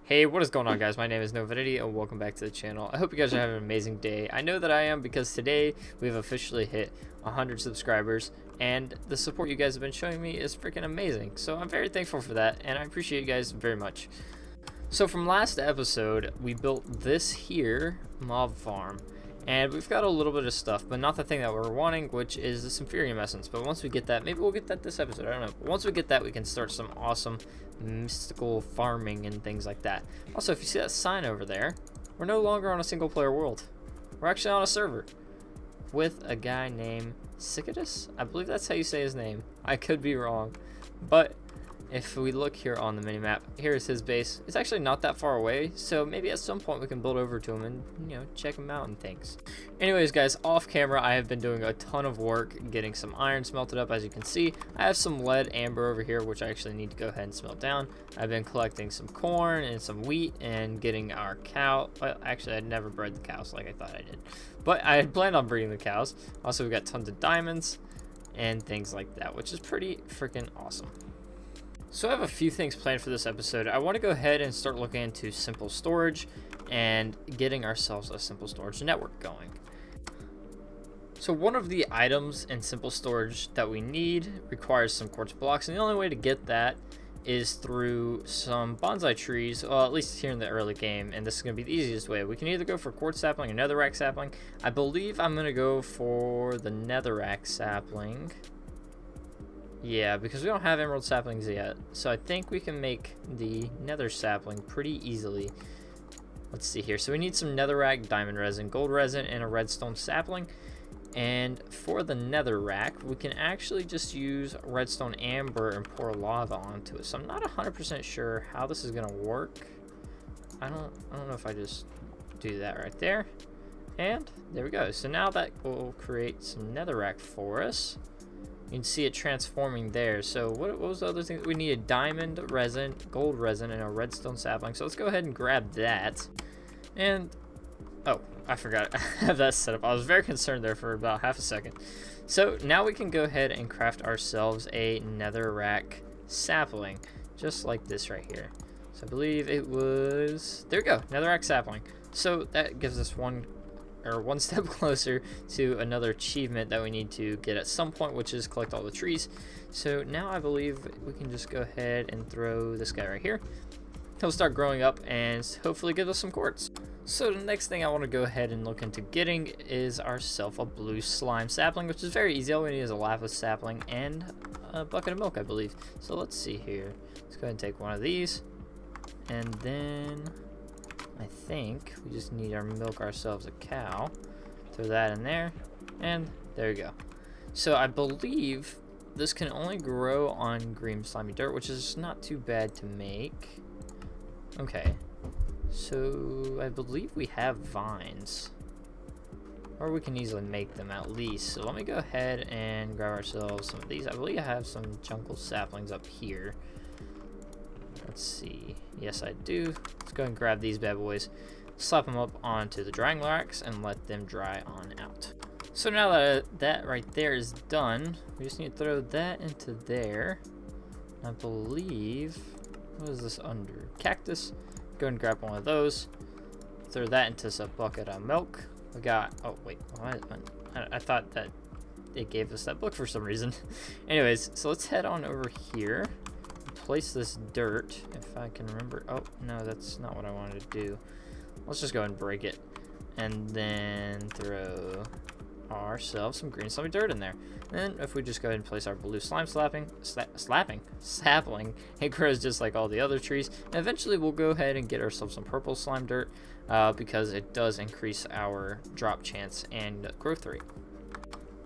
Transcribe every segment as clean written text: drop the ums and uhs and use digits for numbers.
Hey, what is going on, guys? My name is Novenady and welcome back to the channel. I hope you guys are having an amazing day. I know that I am, because today we've officially hit 100 subscribers and the support you guys have been showing me is freaking amazing. So I'm very thankful for that and I appreciate you guys very much. So from last episode, we built this here mob farm. And we've got a little bit of stuff, but not the thing that we're wanting, which is the Sympherium Essence. But once we get that, maybe we'll get that this episode, I don't know. But once we get that, we can start some awesome mystical farming and things like that. Also, if you see that sign over there, we're no longer on a single player world. We're actually on a server with a guy named Cicatus. I believe that's how you say his name. I could be wrong, but if we look here on the minimap, here's his base. It's actually not that far away, so maybe at some point we can build over to him and, you know, check him out and things. Anyways, guys, off camera, I have been doing a ton of work getting some iron smelted up. As you can see, I have some lead amber over here, which I actually need to go ahead and smelt down. I've been collecting some corn and some wheat and getting our cow. Well, actually, I'd never bred the cows like I thought I did, but I had planned on breeding the cows. Also, we got tons of diamonds and things like that, which is pretty freaking awesome. So I have a few things planned for this episode. I want to go ahead and start looking into simple storage and getting ourselves a simple storage network going. So one of the items in simple storage that we need requires some quartz blocks, and the only way to get that is through some bonsai trees, well, at least here in the early game, and this is going to be the easiest way. We can either go for Quartz Sapling or Netherrack Sapling. I believe I'm going to go for the Netherrack Sapling. Yeah, because we don't have emerald saplings yet, so I think we can make the nether sapling pretty easily. Let's see here. So we need some netherrack diamond resin, gold resin, and a redstone sapling. And for the netherrack, we can actually just use redstone amber and pour lava onto it. So I'm not 100% sure how this is gonna work. I don't know if I just do that right there. And there we go. So now that will create some netherrack for us. You can see it transforming there. So what was the other thing? We needed diamond resin, gold resin, and a redstone sapling. So let's go ahead and grab that. And, oh, I forgot. I have that set up. I was very concerned there for about half a second. So now we can go ahead and craft ourselves a netherrack sapling, just like this right here. So I believe it was, there we go, netherrack sapling. So that gives us one step closer to another achievement that we need to get at some point, which is collect all the trees. So now I believe we can just go ahead and throw this guy right here. He'll start growing up and hopefully give us some quartz. So the next thing I want to go ahead and look into getting is ourselves a blue slime sapling, which is very easy. All we need is a lava sapling and a bucket of milk, I believe. So let's see here. Let's go ahead and take one of these, and then I think we just need to milk ourselves a cow. Throw that in there, and there we go. So I believe this can only grow on green slimy dirt, which is not too bad to make. Okay, so I believe we have vines, or we can easily make them at least. So let me go ahead and grab ourselves some of these. I believe I have some jungle saplings up here. Let's see. Yes, I do. Let's go ahead and grab these bad boys, slap them up onto the drying racks, and let them dry on out. So now that that right there is done, we just need to throw that into there. I believe, what is this under? Cactus. Go ahead and grab one of those. Throw that into a bucket of milk. We got, oh wait, I thought that it gave us that book for some reason. Anyways, so let's head on over here. Place this dirt, if I can remember. Oh no, that's not what I wanted to do. Let's just go ahead and break it, and then throw ourselves some green slimy dirt in there. And then if we just go ahead and place our blue slime sapling, it grows just like all the other trees. And eventually we'll go ahead and get ourselves some purple slime dirt, because it does increase our drop chance and growth rate.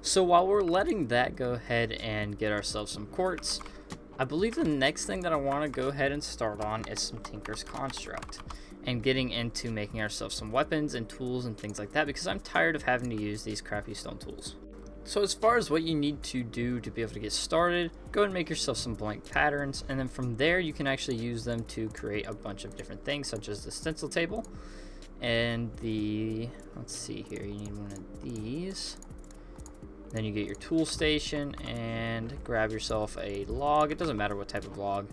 So while we're letting that go ahead and get ourselves some quartz, I believe the next thing that I want to go ahead and start on is some Tinker's Construct and getting into making ourselves some weapons and tools and things like that, because I'm tired of having to use these crappy stone tools. So as far as what you need to do to be able to get started, go and make yourself some blank patterns, and then from there you can actually use them to create a bunch of different things, such as the stencil table and the, let's see here, you need one of these. Then you get your tool station and grab yourself a log. It doesn't matter what type of log.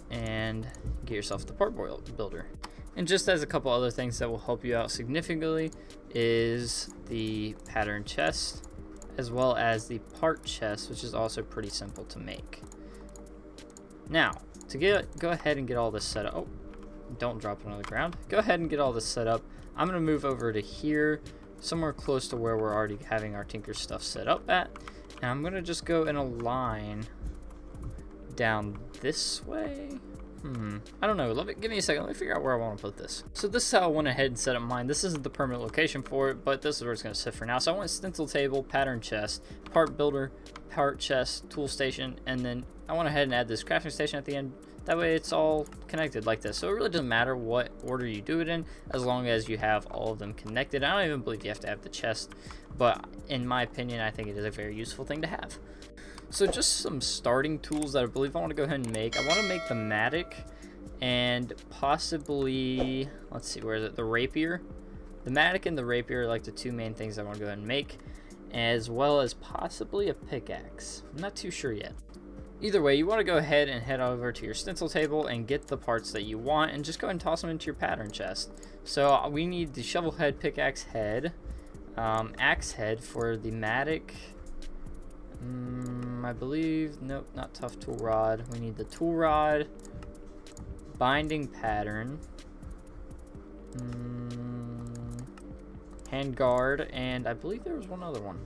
and get yourself the part builder. And just as a couple other things that will help you out significantly is the pattern chest, as well as the part chest, which is also pretty simple to make. Now, to go ahead and get all this set up. Oh, don't drop it on the ground. Go ahead and get all this set up. I'm going to move over to here, somewhere close to where we're already having our tinker stuff set up at. And I'm going to just go in a line down this way. I don't know. Give me a second. Let me figure out where I want to put this. So this is how I went ahead and set up mine. This isn't the permanent location for it, but this is where it's going to sit for now. So I went stencil table, pattern chest, part builder, part chest, tool station, and then I went ahead and add this crafting station at the end. That way it's all connected like this. So it really doesn't matter what order you do it in, as long as you have all of them connected. I don't even believe you have to have the chest, but in my opinion, I think it is a very useful thing to have. So just some starting tools that I believe I want to go ahead and make. I want to make the mattock and possibly, let's see, where is it? The rapier. The mattock and the rapier are like the two main things I want to go ahead and make, as well as possibly a pickaxe. I'm not too sure yet. Either way, you want to go ahead and head over to your stencil table and get the parts that you want and just go ahead and toss them into your pattern chest. So we need the shovel head, pickaxe head, axe head for the mattock. I believe, nope, not tough tool rod. We need the tool rod, binding pattern, hand guard, and I believe there was one other one.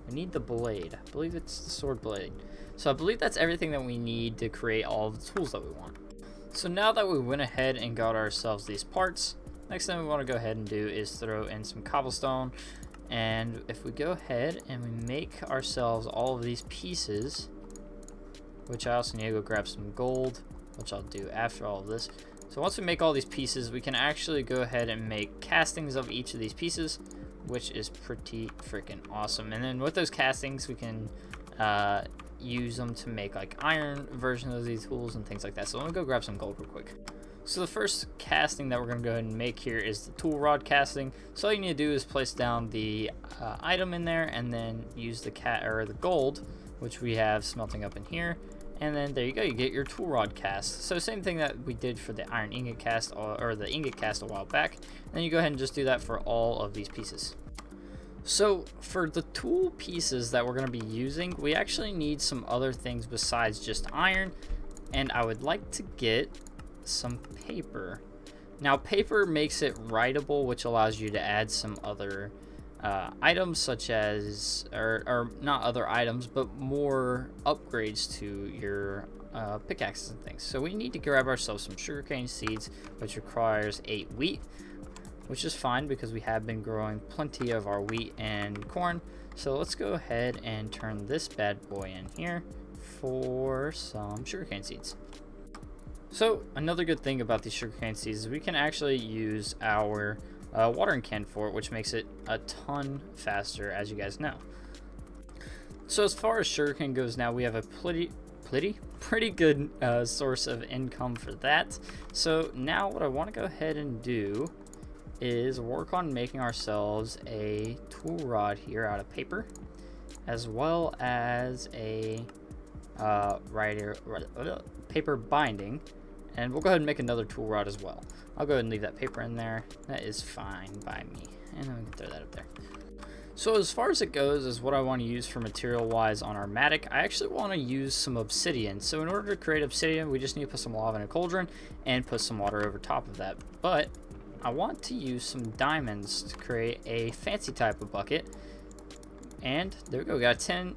I need the blade. I believe it's the sword blade. So I believe that's everything that we need to create all of the tools that we want. So now that we went ahead and got ourselves these parts, next thing we want to go ahead and do is throw in some cobblestone. And if we go ahead and we make ourselves all of these pieces, which I also need to go grab some gold, which I'll do after all of this. So once we make all these pieces, we can actually go ahead and make castings of each of these pieces, which is pretty freaking awesome. And then with those castings, we can use them to make like iron versions of these tools and things like that. So let me go grab some gold real quick. So the first casting that we're going to go ahead and make here is the tool rod casting. So all you need to do is place down the item in there and then use the gold, which we have smelting up in here. And then there you go, you get your tool rod cast. So same thing that we did for the iron ingot cast or the ingot cast a while back. And then you go ahead and just do that for all of these pieces. So for the tool pieces that we're going to be using, we actually need some other things besides just iron. And I would like to get some paper. Now paper makes it writable, which allows you to add some other items, such as or not other items, but more upgrades to your pickaxes and things. So we need to grab ourselves some sugarcane seeds, which requires 8 wheat, which is fine because we have been growing plenty of our wheat and corn. So let's go ahead and turn this bad boy in here for some sugarcane seeds. So another good thing about these sugarcane seeds is we can actually use our watering can for it, which makes it a ton faster, as you guys know. So as far as sugarcane goes now, we have a pretty good source of income for that. So now what I want to go ahead and do is work on making ourselves a tool rod here out of paper, as well as a paper binding. And we'll go ahead and make another tool rod as well. I'll go ahead and leave that paper in there. That is fine by me. And then we can throw that up there. So as far as it goes is what I want to use for material wise on our mattock, I actually want to use some obsidian. So in order to create obsidian, we just need to put some lava in a cauldron and put some water over top of that. But I want to use some diamonds to create a fancy type of bucket. And there we go, we got 10,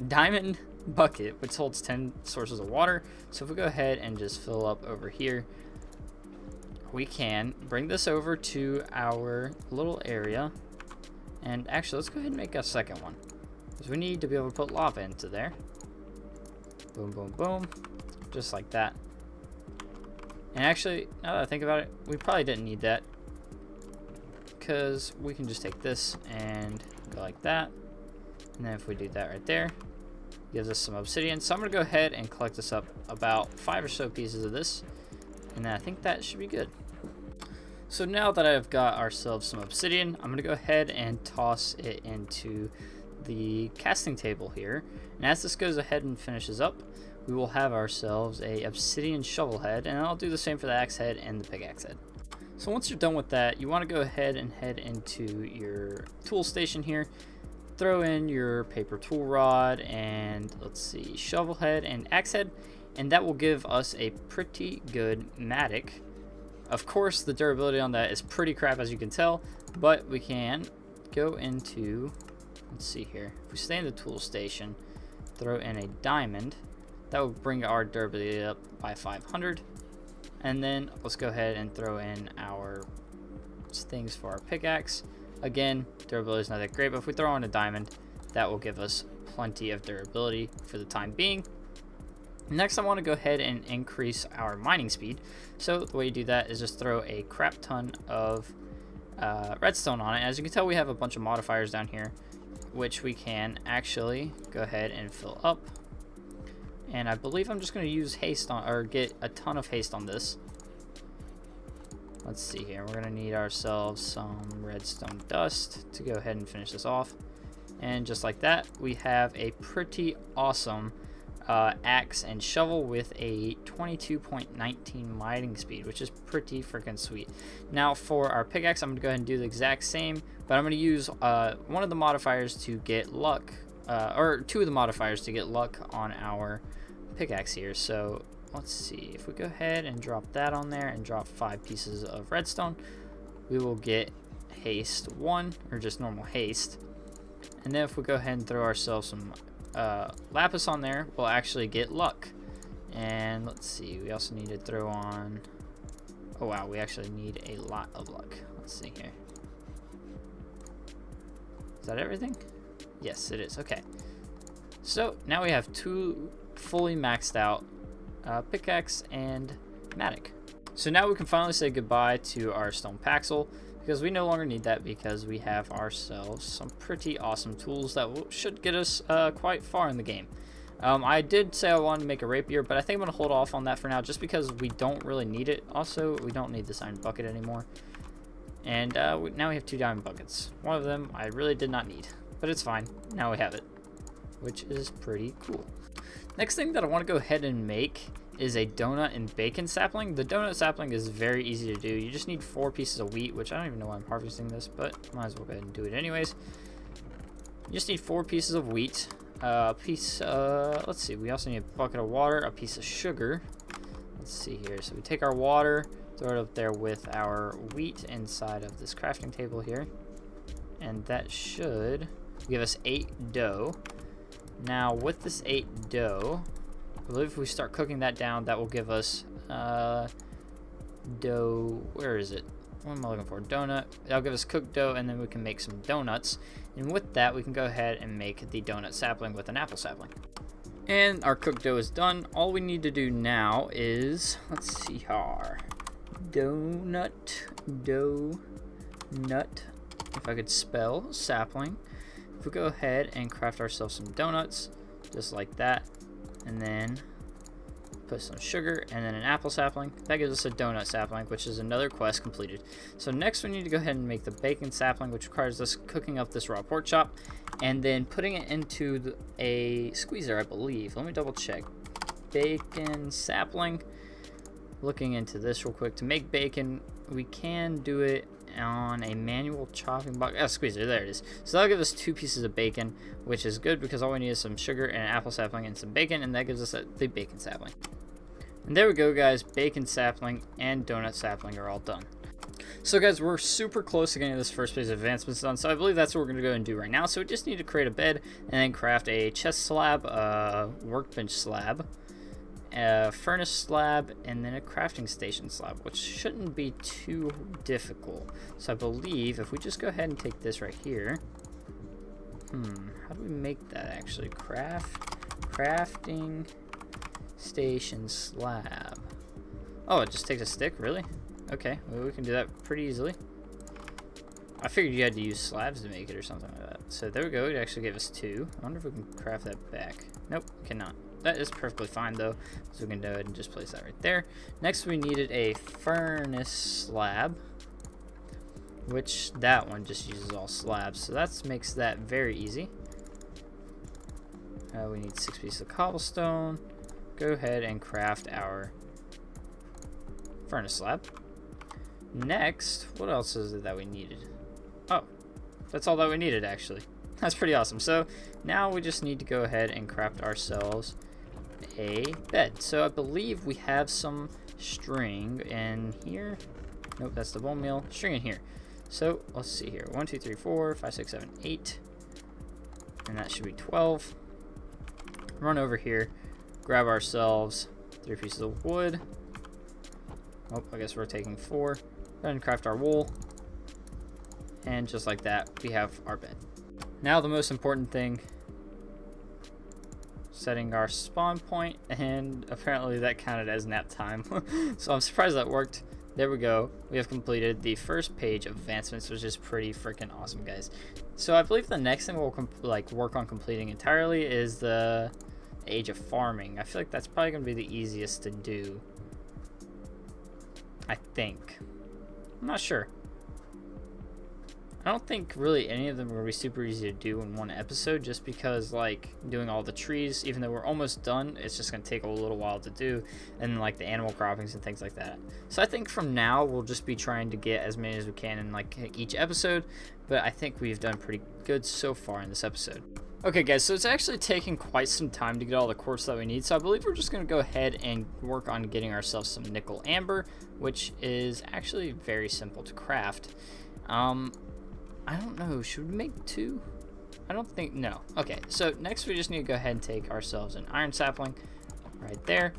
diamond bucket, which holds 10 sources of water. So if we go ahead and just fill up over here, we can bring this over to our little area. And actually, let's go ahead and make a second one, because we need to be able to put lava into there. Boom, boom, boom, just like that. And actually, now that I think about it, we probably didn't need that, because we can just take this and go like that. And then if we do that right there, gives us some obsidian. So I'm going to go ahead and collect this up, about 5 or so pieces of this, and then I think that should be good. So now that I've got ourselves some obsidian, I'm going to go ahead and toss it into the casting table here. And as this goes ahead and finishes up, we will have ourselves a obsidian shovel head, and I'll do the same for the axe head and the pickaxe head. So once you're done with that, you want to go ahead and head into your tool station here, throw in your paper tool rod and let's see, shovel head and axe head, and that will give us a pretty good mattock. Of course, the durability on that is pretty crap, as you can tell, but we can go into, let's see here, if we stay in the tool station, throw in a diamond, that will bring our durability up by 500. And then let's go ahead and throw in our things for our pickaxe. Again, durability is not that great, but if we throw in a diamond, that will give us plenty of durability for the time being. Next, I want to go ahead and increase our mining speed. So the way you do that is just throw a crap ton of redstone on it. As you can tell, we have a bunch of modifiers down here, which we can actually go ahead and fill up. And I believe I'm just going to use haste on, or get a ton of haste on this. Let's see here. We're going to need ourselves some redstone dust to go ahead and finish this off. And just like that, we have a pretty awesome axe and shovel with a 22.19 mining speed, which is pretty freaking sweet. Now for our pickaxe, I'm going to go ahead and do the exact same, but I'm going to use one of the modifiers to get luck, or two of the modifiers to get luck on our pickaxe here. So let's see, if we go ahead and drop that on there and drop 5 pieces of redstone, we will get haste 1, or just normal haste. And then if we go ahead and throw ourselves some lapis on there, we'll actually get luck. And let's see, we also need to throw on, oh wow, we actually need a lot of luck. Let's see here, is that everything? Yes, it is. Okay, so now we have 2 fully maxed out pickaxe and mattock. So now we can finally say goodbye to our stone paxel, because we no longer need that, because we have ourselves some pretty awesome tools that should get us quite far in the game. I did say I wanted to make a rapier, but I think I'm going to hold off on that for now, just because we don't really need it. Also, we don't need this iron bucket anymore. And now we have 2 diamond buckets. One of them I really did not need, but it's fine. Now we have it, which is pretty cool. Next thing that I want to go ahead and make is a donut and bacon sapling. The donut sapling is very easy to do. You just need 4 pieces of wheat, which I don't even know why I'm harvesting this, but might as well go ahead and do it anyways. You just need 4 pieces of wheat, let's see, we also need a bucket of water, a piece of sugar. Let's see here, so we take our water, throw it up there with our wheat inside of this crafting table here, and that should give us 8 dough. Now with this 8 dough, I believe if we start cooking that down, that will give us dough. Where is it? What am I looking for? Donut. That'll give us cooked dough, and then we can make some donuts. And with that, we can go ahead and make the donut sapling with an apple sapling. And our cooked dough is done. All we need to do now is, let's see here, donut, if I could spell sapling. If we go ahead and craft ourselves some donuts, just like that, and then put some sugar and then an apple sapling, that gives us a donut sapling, which is another quest completed. So next we need to go ahead and make the bacon sapling, which requires us cooking up this raw pork chop and then putting it into a squeezer, I believe. Let me double check. Bacon sapling. Looking into this real quick, to make bacon we can do it on a manual chopping block. Squeezer, there it is. So that'll give us 2 pieces of bacon, which is good because all we need is some sugar and an apple sapling and some bacon, and that gives us the bacon sapling. And there we go, guys. Bacon sapling and donut sapling are all done. So guys, we're super close to getting this first phase of advancements done, so I believe that's what we're going to go and do right now. So we just need to create a bed and then craft a chest slab, workbench slab, a furnace slab, and then a crafting station slab, which shouldn't be too difficult. So I believe if we just go ahead and take this right here, how do we make that actually? Crafting station slab. Oh, it just takes a stick, really? Okay, well, we can do that pretty easily. I figured you had to use slabs to make it or something like that. So there we go, it actually gave us 2. I wonder if we can craft that back. Nope, cannot. That is perfectly fine though, so we can go ahead and just place that right there. Next we needed a furnace slab, which that one just uses all slabs, so that makes that very easy. We need 6 pieces of cobblestone, go ahead and craft our furnace slab. Next, what else is it that we needed? Oh, that's all that we needed actually. That's pretty awesome. So now we just need to go ahead and craft ourselves a bed. So I believe we have some string in here. Nope, that's the bone meal. String in here. So let's see here. 1, 2, 3, 4, 5, 6, 7, 8. And that should be 12. Run over here, grab ourselves 3 pieces of wood. Oh, I guess we're taking 4. Go ahead and craft our wool. And just like that, we have our bed. Now the most important thing, setting our spawn point, and apparently that counted as nap time. So I'm surprised that worked. There we go. We have completed the first page of advancements, which is pretty freaking awesome, guys. So I believe the next thing we'll work on completing entirely is the age of farming. I feel like that's probably going to be the easiest to do. I think. I'm not sure. I don't think really any of them are going to be super easy to do in one episode, just because like doing all the trees, even though we're almost done, it's just going to take a little while to do, and like the animal croppings and things like that. So I think from now we'll just be trying to get as many as we can in like each episode, but I think we've done pretty good so far in this episode. Okay guys, so it's actually taking quite some time to get all the quartz that we need, so I believe we're just going to go ahead and work on getting ourselves some nickel amber, which is actually very simple to craft. I don't know, should we make 2? I don't think, no. Okay, so next we just need to go ahead and take ourselves an iron sapling right there,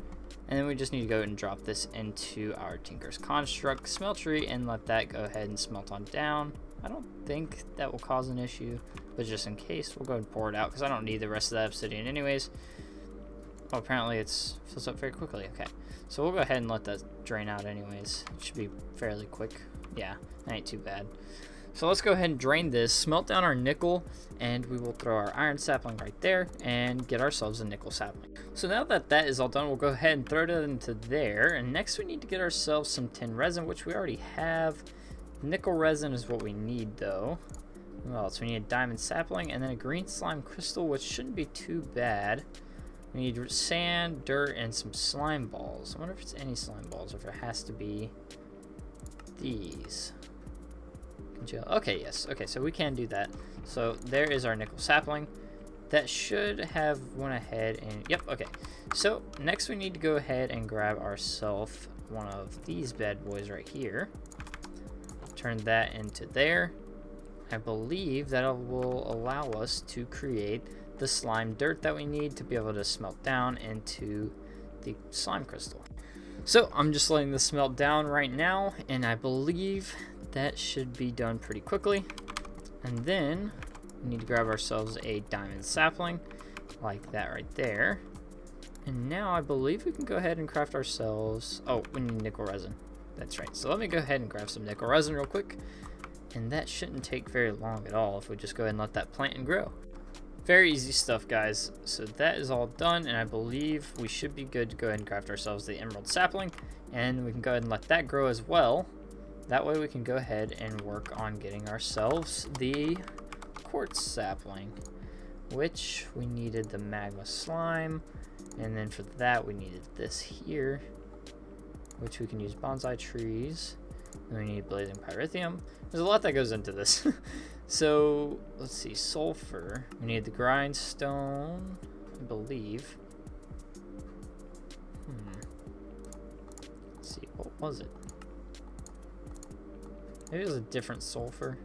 and then we just need to go and drop this into our Tinker's Construct smeltery and let that go ahead and smelt on down. I don't think that will cause an issue, but just in case, we'll go ahead and pour it out because I don't need the rest of that obsidian anyways. Oh, apparently it fills up very quickly. Okay, so we'll go ahead and let that drain out anyways. It should be fairly quick. Yeah, that ain't too bad. So let's go ahead and drain this, smelt down our nickel, and we will throw our iron sapling right there and get ourselves a nickel sapling. So now that that is all done, we'll go ahead and throw it into there. And next we need to get ourselves some tin resin, which we already have. Nickel resin is what we need though. What else? We need a diamond sapling and then a green slime crystal, which shouldn't be too bad. We need sand, dirt, and some slime balls. I wonder if it's any slime balls or if it has to be these. Okay, yes. Okay, so we can do that. So there is our nickel sapling. That should have went ahead and... Yep, okay. So next we need to go ahead and grab ourselves one of these bad boys right here. Turn that into there. I believe that will allow us to create the slime dirt that we need to be able to smelt down into the slime crystal. So I'm just letting this smelt down right now, and I believe that should be done pretty quickly. And then we need to grab ourselves a diamond sapling like that right there. And now I believe we can go ahead and craft ourselves... Oh, we need nickel resin. That's right. So let me go ahead and grab some nickel resin real quick. And that shouldn't take very long at all if we just go ahead and let that plant and grow. Very easy stuff, guys. So that is all done, and I believe we should be good to go ahead and craft ourselves the emerald sapling. And we can go ahead and let that grow as well. That way we can go ahead and work on getting ourselves the quartz sapling, which we needed the magma slime, and then for that we needed this here, which we can use bonsai trees, and we need blazing pyrithium. There's a lot that goes into this. So let's see, sulfur, we need the grindstone, I believe. Let's see, what was it? Maybe it was a different sulfur.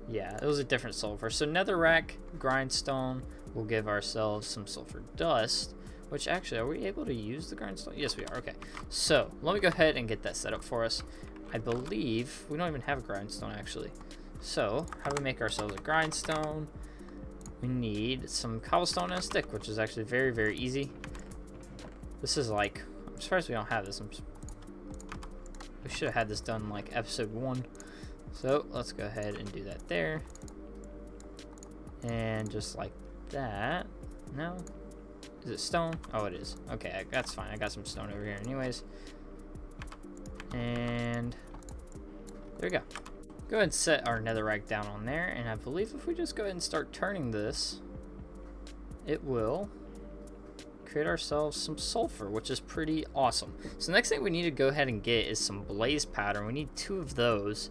Yeah, it was a different sulfur. So netherrack, grindstone, will give ourselves some sulfur dust, which actually, are we able to use the grindstone? Yes, we are. Okay, so let me go ahead and get that set up for us. I believe we don't even have a grindstone actually. So how do we make ourselves a grindstone? We need some cobblestone and a stick, which is actually very, very easy. This is like, I'm surprised we don't have this. We should have had this done like episode 1. So let's go ahead and do that there. And just like that. No? Is it stone? Oh, it is. Okay, that's fine. I got some stone over here anyways. And there we go. Go ahead and set our netherrack down on there. And I believe if we just go ahead and start turning this, it will create ourselves some sulfur, which is pretty awesome. So the next thing we need to go ahead and get is some blaze powder. We need 2 of those,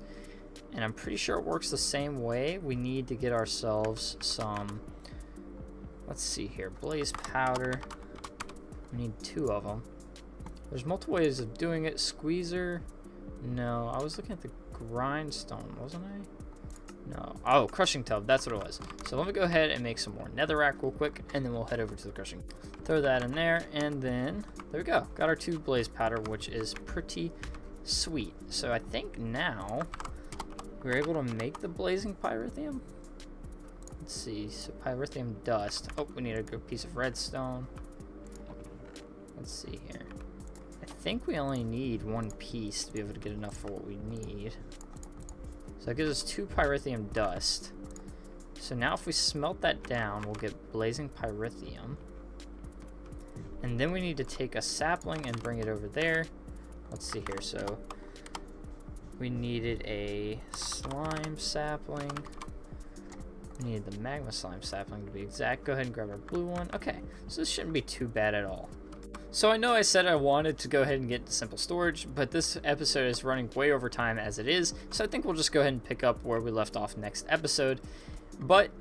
and I'm pretty sure it works the same way. We need to get ourselves some, let's see here, blaze powder. We need 2 of them. There's multiple ways of doing it. Squeezer, no, I was looking at the grindstone, wasn't I? No. Oh, crushing tub. That's what it was. So let me go ahead and make some more netherrack real quick, and then we'll head over to the crushing. Throw that in there, and then there we go. Got our 2 blaze powder, which is pretty sweet. So I think now we're able to make the blazing pyrithium. Let's see. So pyrithium dust. Oh, we need a good piece of redstone. Let's see here. I think we only need 1 piece to be able to get enough for what we need. So that gives us 2 pyrithium dust. So now if we smelt that down, we'll get blazing pyrithium. And then we need to take a sapling and bring it over there. Let's see here. So we needed a slime sapling. We needed the magma slime sapling to be exact. Go ahead and grab our blue one. Okay, so this shouldn't be too bad at all. So I know I said I wanted to go ahead and get simple storage, but this episode is running way over time as it is, so I think we'll just go ahead and pick up where we left off next episode. But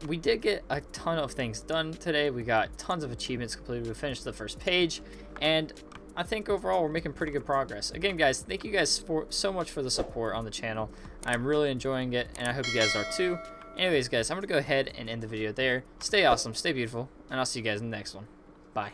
we did get a ton of things done today. We got tons of achievements completed. We finished the first page, and I think overall we're making pretty good progress. Again, guys, thank you guys so much for the support on the channel. I'm really enjoying it, and I hope you guys are too. Anyways, guys, I'm going to go ahead and end the video there. Stay awesome, stay beautiful, and I'll see you guys in the next one. Bye.